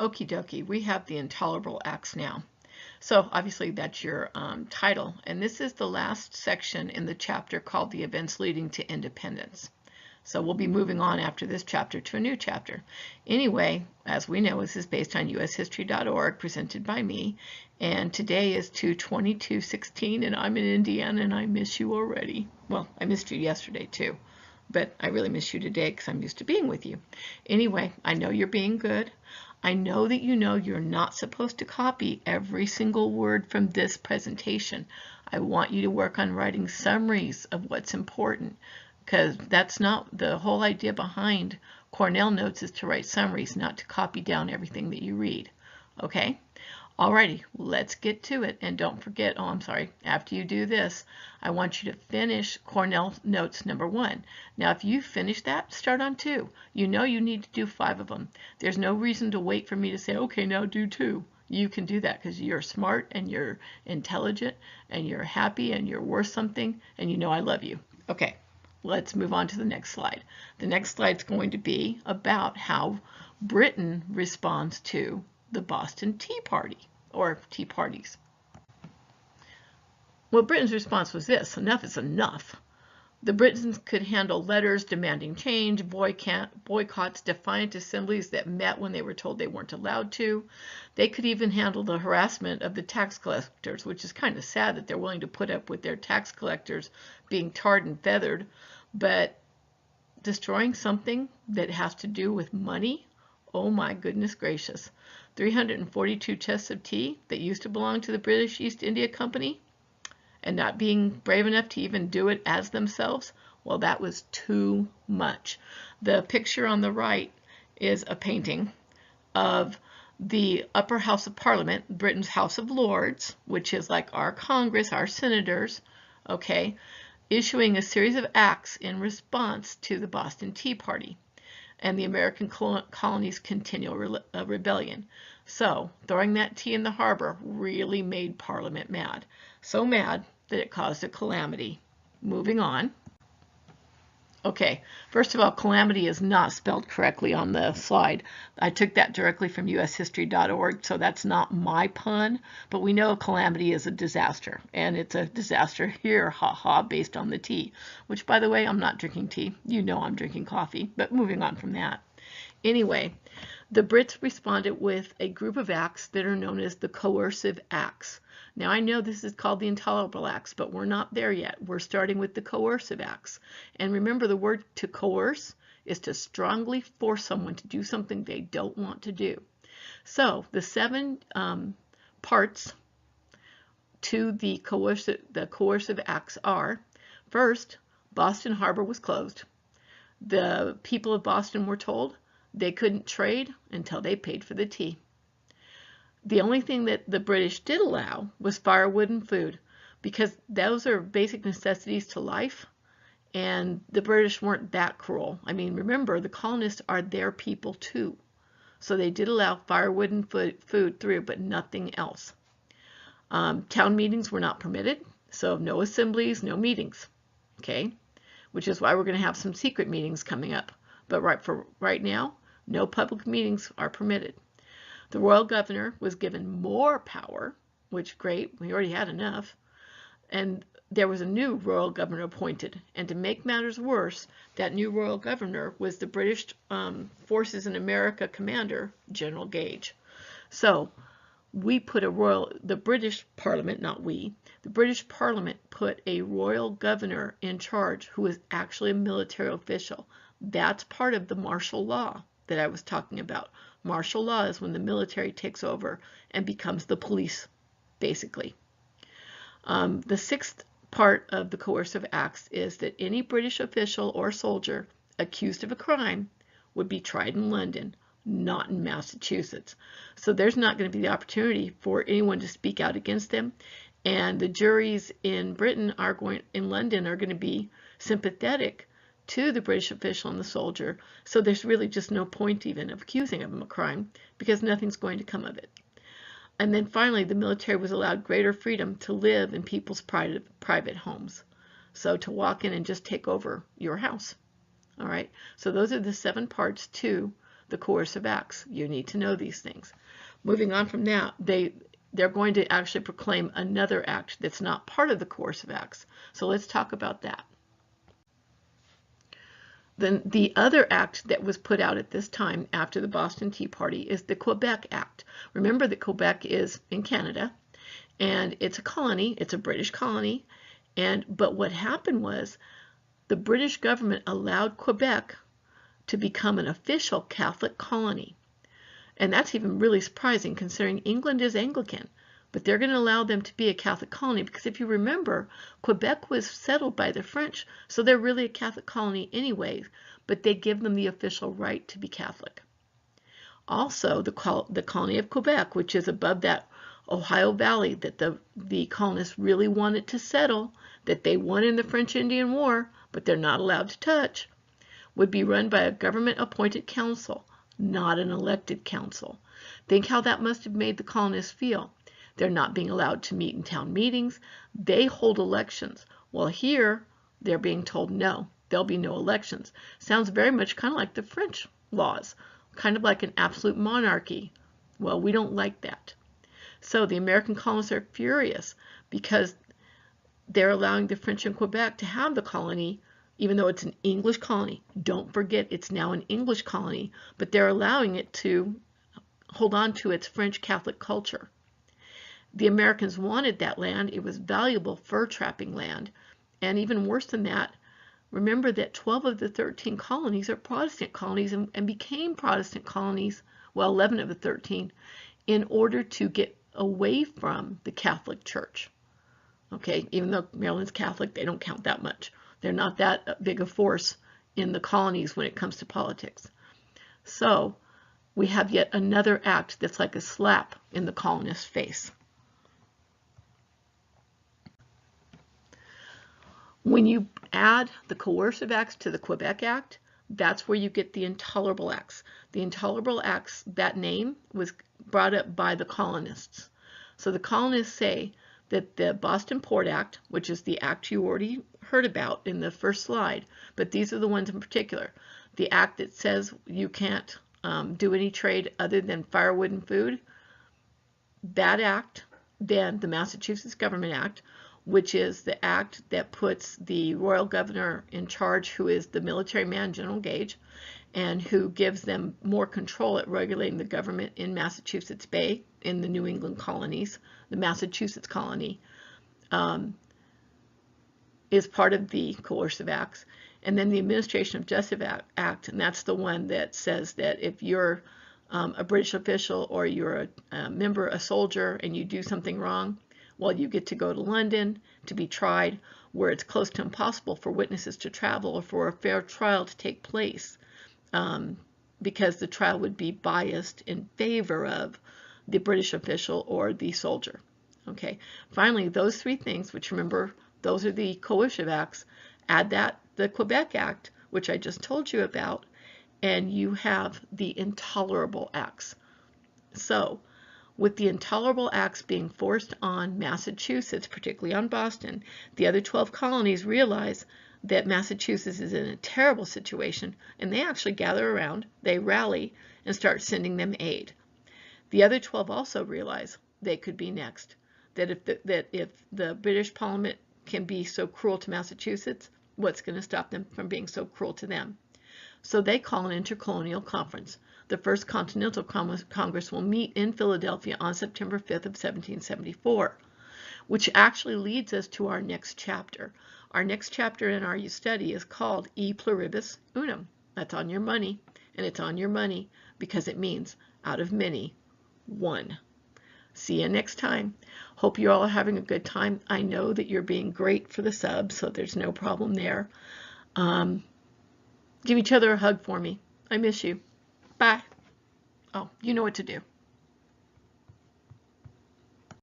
Okie dokie, we have the Intolerable Acts now. So obviously that's your title, and this is the last section in the chapter called the Events Leading to Independence. So we'll be moving on after this chapter to a new chapter. Anyway, as we know, this is based on ushistory.org, presented by me, and today is 2/22/16, and I'm in Indiana, and I miss you already. Well, I missed you yesterday too, but I really miss you today because I'm used to being with you. Anyway, I know you're being good. I know that you know you're not supposed to copy every single word from this presentation. I want you to work on writing summaries of what's important, because that's not the whole idea behind Cornell notes, is to write summaries, not to copy down everything that you read. Okay? Alrighty, let's get to it. And don't forget, oh, I'm sorry, after you do this, I want you to finish Cornell Notes number 1. Now, if you finish that, start on 2. You know you need to do 5 of them. There's no reason to wait for me to say, okay, now do 2. You can do that because you're smart and you're intelligent and you're happy and you're worth something and you know I love you. Okay, let's move on to the next slide. The next slide is going to be about how Britain responds to the Boston Tea Party, or tea parties. Well, Britain's response was this: enough is enough. The Britons could handle letters demanding change, boycotts, defiant assemblies that met when they were told they weren't allowed to. They could even handle the harassment of the tax collectors, which is kind of sad that they're willing to put up with their tax collectors being tarred and feathered. But destroying something that has to do with money, oh my goodness gracious. 342 chests of tea that used to belong to the British East India Company, and not being brave enough to even do it as themselves, well, that was too much. The picture on the right is a painting of the upper house of Parliament, Britain's House of Lords, which is like our Congress, our senators, okay, issuing a series of acts in response to the Boston Tea Party and the American colonies' continual rebellion. So throwing that tea in the harbor really made Parliament mad. So mad that it caused a calamity. Moving on. Okay, first of all, calamity is not spelled correctly on the slide. I took that directly from ushistory.org, so that's not my pun, but we know calamity is a disaster, and it's a disaster here, haha, based on the tea, which, by the way, I'm not drinking tea. You know I'm drinking coffee, but moving on from that. Anyway, the Brits responded with a group of acts that are known as the Coercive Acts. Now, I know this is called the Intolerable Acts, but we're not there yet. We're starting with the Coercive Acts. And remember, the word to coerce is to strongly force someone to do something they don't want to do. So the 7 parts to the Coercive Acts are: first, Boston Harbor was closed. The people of Boston were told they couldn't trade until they paid for the tea. The only thing that the British did allow was firewood and food, because those are basic necessities to life, and the British weren't that cruel. I mean, remember, the colonists are their people too. So they did allow firewood and food through, but nothing else. Town meetings were not permitted, so no assemblies, no meetings, okay? Which is why we're going to have some secret meetings coming up. But right now, no public meetings are permitted. The royal governor was given more power, which great, we already had enough, and there was a new royal governor appointed. And to make matters worse, that new royal governor was the British Forces in America commander, General Gage. So the British Parliament, not we, the British Parliament put a royal governor in charge who was actually a military official. That's part of the martial law that I was talking about. Martial law is when the military takes over and becomes the police, basically. The 6th part of the Coercive Acts is that any British official or soldier accused of a crime would be tried in London, not in Massachusetts. So there's not going to be the opportunity for anyone to speak out against them. And the juries in London are going to be sympathetic to the British official and the soldier. So there's really just no point even of accusing them of a crime, because nothing's going to come of it. And then finally, the military was allowed greater freedom to live in people's private homes. So to walk in and just take over your house. All right. So those are the 7 parts to the Coercive Acts. You need to know these things. Moving on from that, they're going to actually proclaim another act that's not part of the Coercive Acts. So let's talk about that. Then the other act that was put out at this time after the Boston Tea Party is the Quebec Act. Remember that Quebec is in Canada, and it's a colony. It's a British colony. But what happened was the British government allowed Quebec to become an official Catholic colony. And that's even really surprising considering England is Anglican. But they're going to allow them to be a Catholic colony because if you remember, Quebec was settled by the French, so they're really a Catholic colony anyway, but they give them the official right to be Catholic. Also, the colony of Quebec, which is above that Ohio Valley that the colonists really wanted to settle, that they won in the French Indian War, but they're not allowed to touch, would be run by a government-appointed council, not an elected council. Think how that must have made the colonists feel. They're not being allowed to meet in town meetings. They hold elections. Well, here, they're being told no, there'll be no elections. Sounds very much kind of like the French laws, kind of like an absolute monarchy. Well, we don't like that. So the American colonists are furious because they're allowing the French in Quebec to have the colony, even though it's an English colony. Don't forget, it's now an English colony, but they're allowing it to hold on to its French Catholic culture. The Americans wanted that land. It was valuable fur trapping land. And even worse than that, remember that 12 of the 13 colonies are Protestant colonies and became Protestant colonies, well, 11 of the 13, in order to get away from the Catholic Church. Okay, even though Maryland's Catholic, they don't count that much. They're not that big a force in the colonies when it comes to politics. So we have yet another act that's like a slap in the colonists' face. When you add the Coercive Acts to the Quebec Act, that's where you get the Intolerable Acts. The Intolerable Acts, that name was brought up by the colonists. So the colonists say that the Boston Port Act, which is the act you already heard about in the first slide, but these are the ones in particular. The act that says you can't do any trade other than firewood and food, that act, then the Massachusetts Government Act, which is the act that puts the royal governor in charge, who is the military man, General Gage, and who gives them more control at regulating the government in Massachusetts Bay, in the New England colonies. The Massachusetts colony is part of the Coercive Acts. And then the Administration of Justice Act, and that's the one that says that if you're a British official or you're a member, a soldier, and you do something wrong, well, you get to go to London to be tried, where it's close to impossible for witnesses to travel or for a fair trial to take place, because the trial would be biased in favor of the British official or the soldier. Okay. Finally, those three things, which remember, those are the Coercive Acts, add that, the Quebec Act, which I just told you about, and you have the Intolerable Acts. So, with the Intolerable Acts being forced on Massachusetts, particularly on Boston, the other 12 colonies realize that Massachusetts is in a terrible situation, and they actually gather around, they rally, and start sending them aid. The other 12 also realize they could be next, that if the British Parliament can be so cruel to Massachusetts, what's going to stop them from being so cruel to them? So they call an intercolonial conference. The First Continental Congress will meet in Philadelphia on September 5th of 1774, which actually leads us to our next chapter. Our next chapter in our study is called E Pluribus Unum. That's on your money, and it's on your money because it means out of many, one. See you next time. Hope you all are having a good time. I know that you're being great for the subs, so there's no problem there. Give each other a hug for me. I miss you. Bye. Oh, you know what to do.